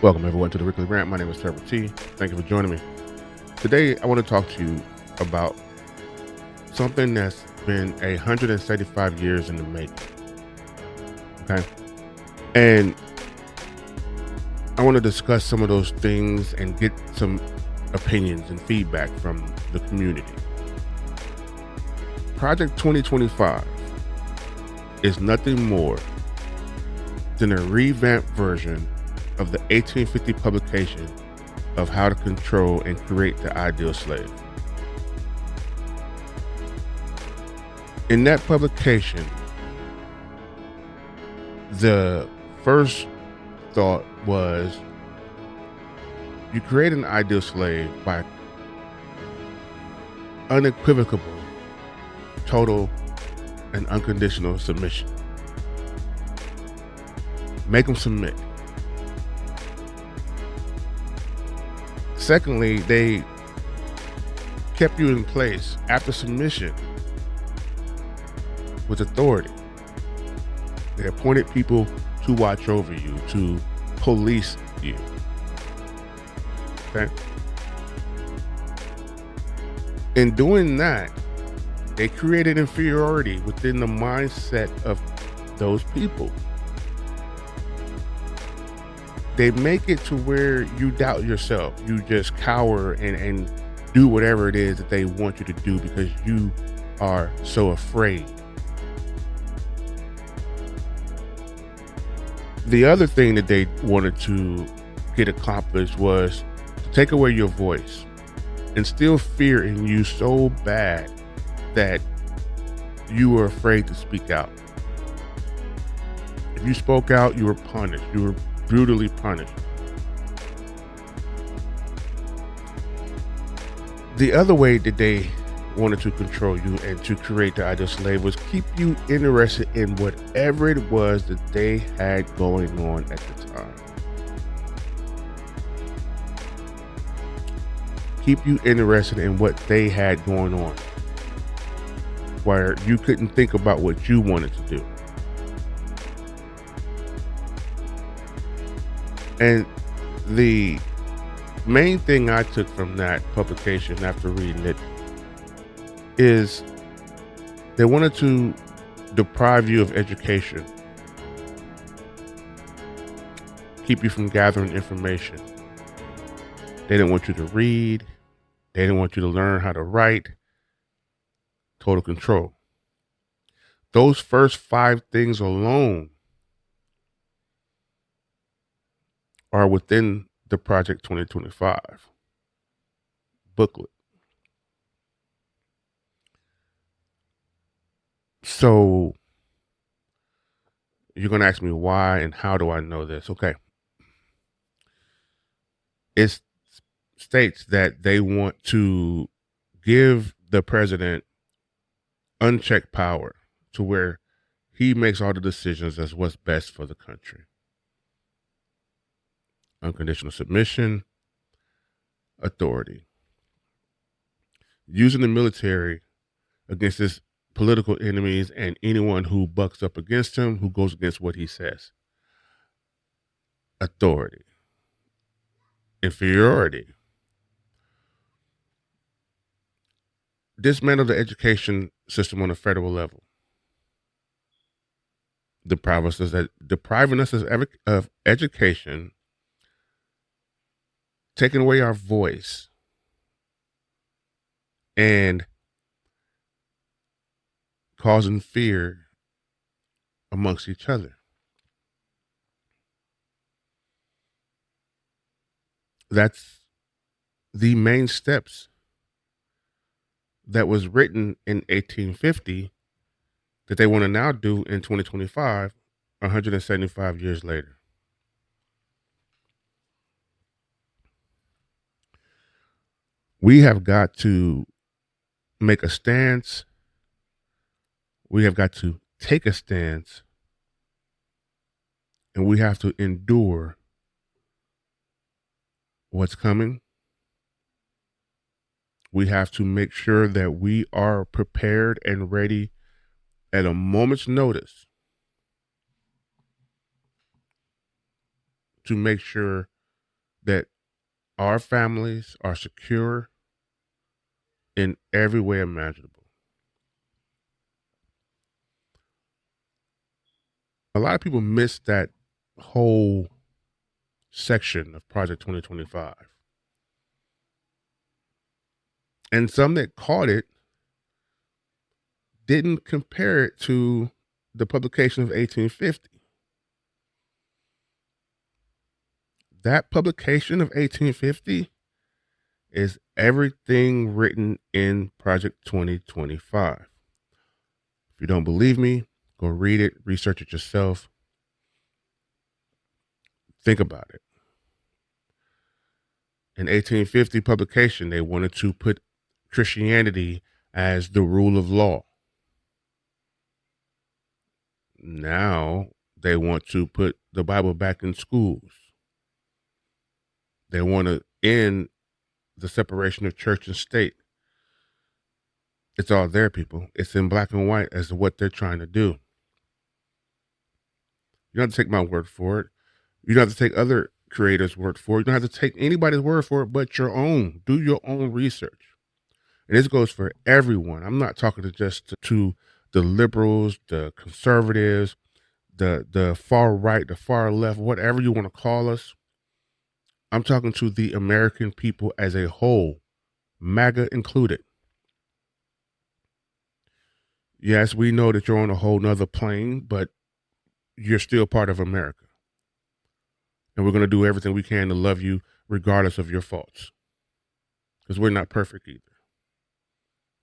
Welcome everyone to the Weekly Rant. My name is Trevor T. Thank you for joining me. Today, I want to talk to you about something that's been 175 years in the making. Okay. And I want to discuss some of those things and get some opinions and feedback from the community. Project 2025 is nothing more than a revamped version of the 1850 publication of How to Control and Create the Ideal Slave. In that publication, the first thought was you create an ideal slave by unequivocal, total, and unconditional submission. Make them submit. Secondly, they kept you in place after submission with authority. They appointed people to watch over you, to police you. Okay? In doing that, they created inferiority within the mindset of those people. They make it to where you doubt yourself. You just cower and do whatever it is that they want you to do because you are so afraid. The other thing that they wanted to get accomplished was to take away your voice, instill fear in you so bad that you were afraid to speak out. If you spoke out, you were punished. You were brutally punished. The other way that they wanted to control you and to create the ideal slave was keep you interested in whatever it was that they had going on at the time. Keep you interested in what they had going on, where you couldn't think about what you wanted to do. And the main thing I took from that publication after reading it is they wanted to deprive you of education, keep you from gathering information. They didn't want you to read. They didn't want you to learn how to write. Total control. Those first 5 things alone are within the Project 2025 booklet. So you're going to ask me why and how do I know this? Okay. It states that they want to give the president unchecked power to where he makes all the decisions as what's best for the country. Unconditional submission, authority. Using the military against his political enemies and anyone who bucks up against him, who goes against what he says. Authority. Inferiority. Dismantle the education system on a federal level. Depriving us of education, taking away our voice, and causing fear amongst each other. That's the main steps that was written in 1850 that they want to now do in 2025, 175 years later. We have got to make a stance. We have got to take a stance, and we have to endure what's coming. We have to make sure that we are prepared and ready at a moment's notice to make sure that our families are secure in every way imaginable. A lot of people miss that whole section of Project 2025. And some that caught it didn't compare it to the publication of 1850. That publication of 1850 is everything written in Project 2025. If you don't believe me, go read it, research it yourself. Think about it. In 1850 publication, they wanted to put Christianity as the rule of law. Now they want to put the Bible back in schools. They want to end the separation of church and state. It's all there, people. It's in black and white as to what they're trying to do. You don't have to take my word for it. You don't have to take other creators' word for it. You don't have to take anybody's word for it but your own. Do your own research. And this goes for everyone. I'm not talking to just to the liberals, the conservatives, the far right, the far left, whatever you want to call us. I'm talking to the American people as a whole, MAGA included. Yes, we know that you're on a whole nother plane, but you're still part of America. And we're going to do everything we can to love you regardless of your faults. Because we're not perfect either.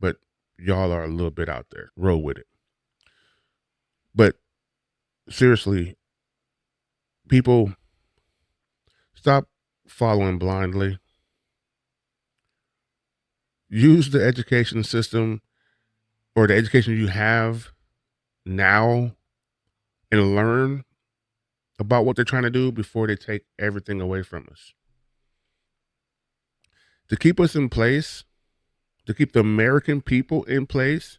But y'all are a little bit out there. Roll with it. But seriously, people, stop following blindly. Use the education system or the education you have now and learn about what they're trying to do before they take everything away from us. To keep us in place, to keep the American people in place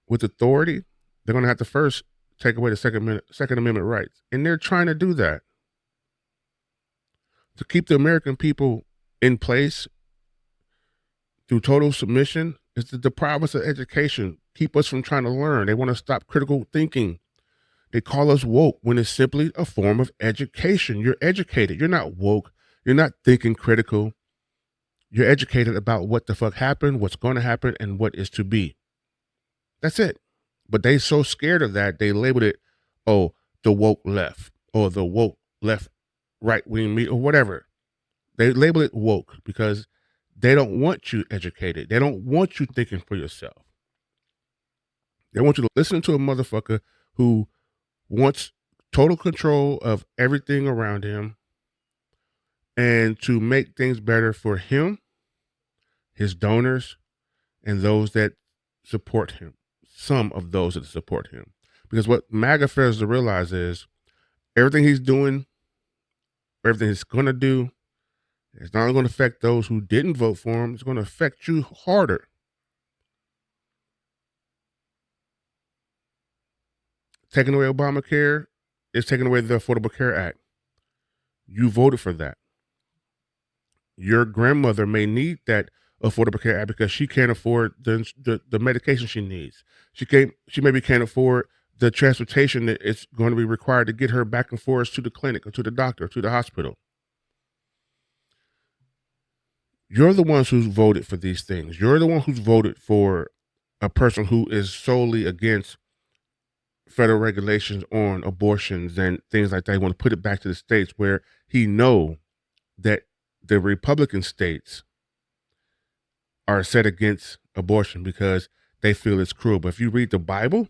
with authority, they're going to have to first take away the Second Amendment rights. And they're trying to do that. To keep the American people in place through total submission is to deprive us of education, keep us from trying to learn. They want to stop critical thinking. They call us woke when it's simply a form of education. You're educated. You're not woke. You're not thinking critical. You're educated about what the fuck happened, what's going to happen, and what is to be. That's it. But they so scared of that, they labeled it, oh, the woke left, or the woke left right wing me, or whatever. They label it woke because they don't want you educated. They don't want you thinking for yourself. They want you to listen to a motherfucker who wants total control of everything around him and to make things better for him, his donors, and those that support him. Some of those that support him. Because what MAGA fails to realize is everything he's doing, everything he's going to do, it's not only going to affect those who didn't vote for him, it's going to affect you harder. Taking away Obamacare is taking away the Affordable Care Act. You voted for that. Your grandmother may need that Affordable Care Act because she can't afford the medication she needs. She maybe can't afford the transportation that it's going to be required to get her back and forth to the clinic or to the doctor or to the hospital. You're the ones who's voted for these things. You're the one who's voted for a person who is solely against federal regulations on abortions and things like that. He want to put it back to the states where he know that the Republican states are set against abortion because they feel it's cruel. But if you read the Bible,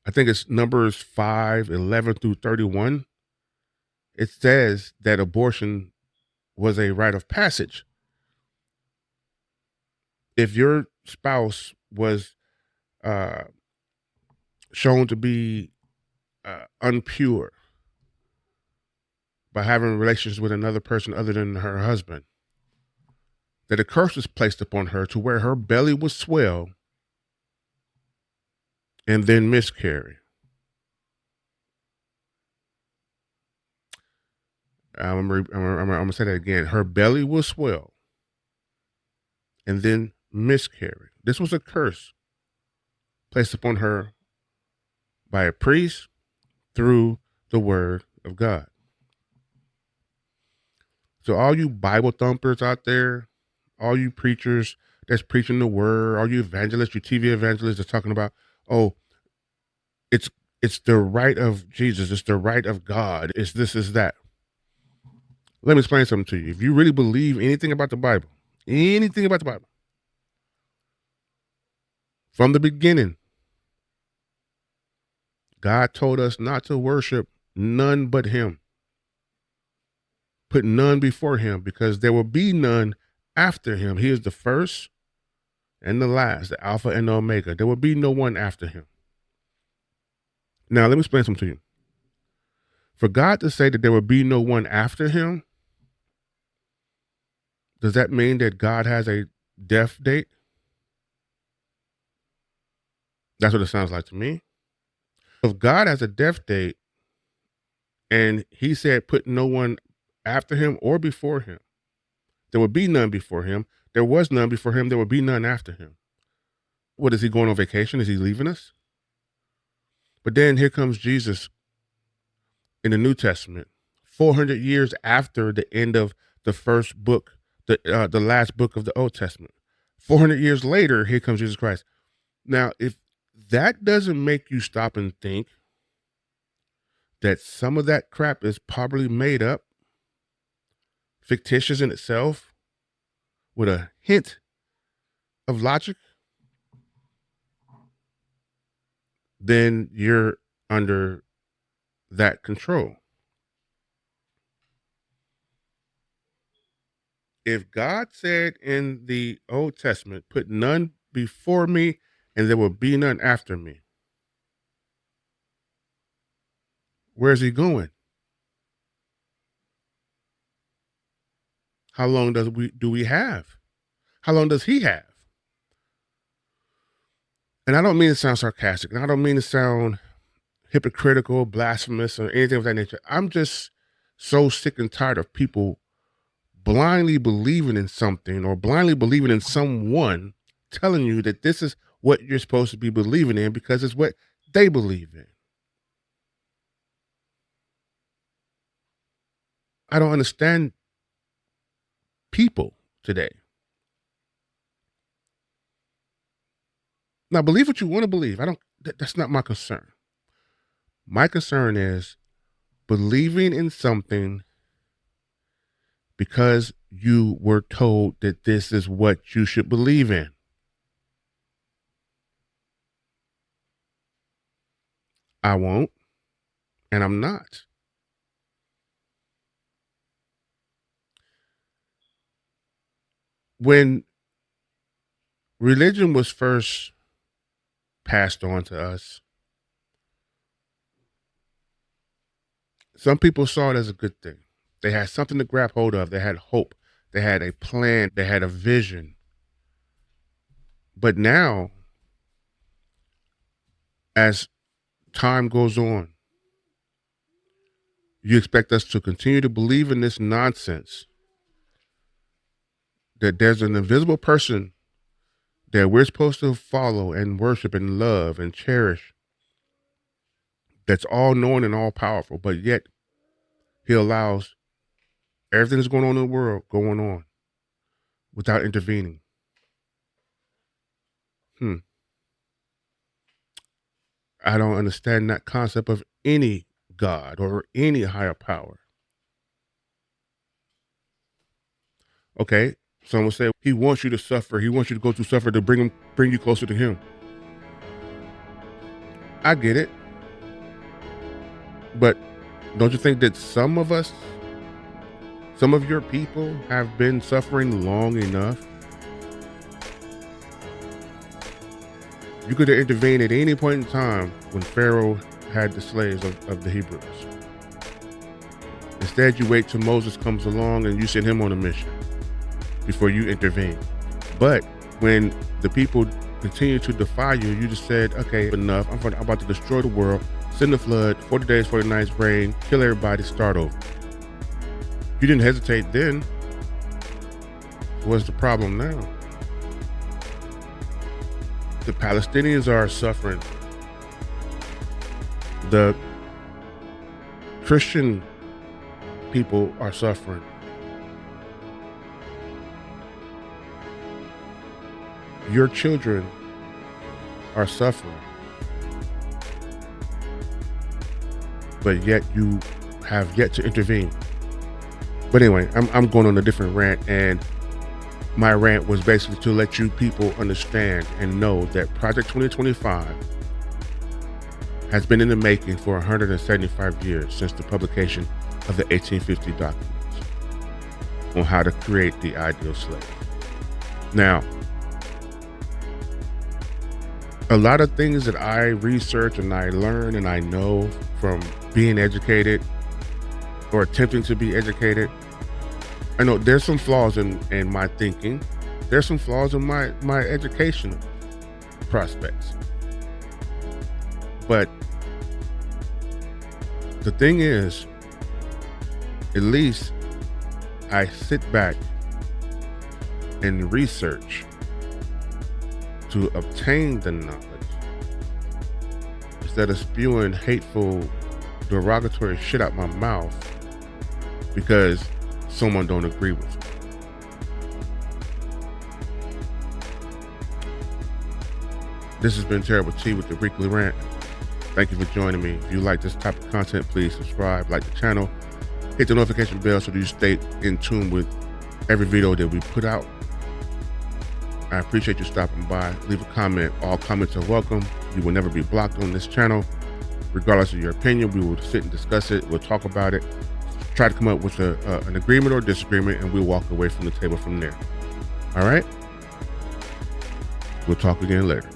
I think it's Numbers 5:11 through 31. It says that abortion was a rite of passage. If your spouse was shown to be unpure by having relations with another person other than her husband, that a curse was placed upon her to where her belly would swell and then miscarry. I'm gonna say that again. Her belly will swell and then miscarry. This was a curse placed upon her by a priest through the word of God. So all you Bible thumpers out there, all you preachers that's preaching the word, all you evangelists, you TV evangelists that's talking about, oh, it's it's the right of Jesus, it's the right of God, it's this, is that. Let me explain something to you. If you really believe anything about the Bible, from the beginning, God told us not to worship none but him. Put none before him, because there will be none after him. He is the first and the last, the Alpha and the Omega. There will be no one after him. Now, let me explain something to you. For God to say that there will be no one after him, does that mean that God has a death date? That's what it sounds like to me. If God has a death date and he said put no one after him or before him, there would be none before him. There was none before him. There would be none after him. What, is he going on vacation? Is he leaving us? But then here comes Jesus in the New Testament, 400 years after the end of the first book, the last book of the Old Testament. 400 years later, here comes Jesus Christ. Now, if that doesn't make you stop and think that some of that crap is probably made up, fictitious in itself, with a hint of logic, then you're under that control. If God said in the Old Testament, put none before me and there will be none after me, where's he going? How long do we have? How long does he have? And I don't mean to sound sarcastic, and I don't mean to sound hypocritical, blasphemous, or anything of that nature. I'm just so sick and tired of people blindly believing in something or blindly believing in someone telling you that this is what you're supposed to be believing in because it's what they believe in. I don't understand people today. Now, believe what you want to believe. That's not my concern. My concern is believing in something because you were told that this is what you should believe in. I won't, and I'm not. When religion was first passed on to us, some people saw it as a good thing. They had something to grab hold of. They had hope. They had a plan. They had a vision. But now, as time goes on, you expect us to continue to believe in this nonsense that there's an invisible person that we're supposed to follow and worship and love and cherish, that's all knowing and all powerful, but yet he allows everything that's going on in the world going on without intervening. I don't understand that concept of any God or any higher power. Okay, someone say he wants you to suffer. He wants you to go through suffer to bring you closer to him. I get it. But don't you think that some of us, some of your people have been suffering long enough? You could have intervened at any point in time when Pharaoh had the slaves of the Hebrews. Instead, you wait till Moses comes along and you send him on a mission before you intervene. But when the people continue to defy you, you just said, okay, enough. I'm about to destroy the world. Send the flood, 40 days, 40 nights, rain, kill everybody, start over. You didn't hesitate then. What's the problem now? The Palestinians are suffering. The Christian people are suffering. Your children are suffering. But yet you have yet to intervene. But anyway, I'm going on a different rant, and my rant was basically to let you people understand and know that Project 2025 has been in the making for 175 years since the publication of the 1850 documents on how to create the ideal slave. Now, a lot of things that I research and I learn and I know from being educated or attempting to be educated, I know there's some flaws in my thinking. There's some flaws in my educational prospects. But the thing is, at least I sit back and research to obtain the knowledge instead of spewing hateful, derogatory shit out my mouth because someone don't agree with me. This has been Terrible T with the Weekly Rant. Thank you for joining me. If you like this type of content, please subscribe, like the channel, hit the notification bell so that you stay in tune with every video that we put out. I appreciate you stopping by. Leave a comment. All comments are welcome. You will never be blocked on this channel. Regardless of your opinion, we will sit and discuss it. We'll talk about it. Try to come up with an agreement or disagreement, and we'll walk away from the table from there. All right? We'll talk again later.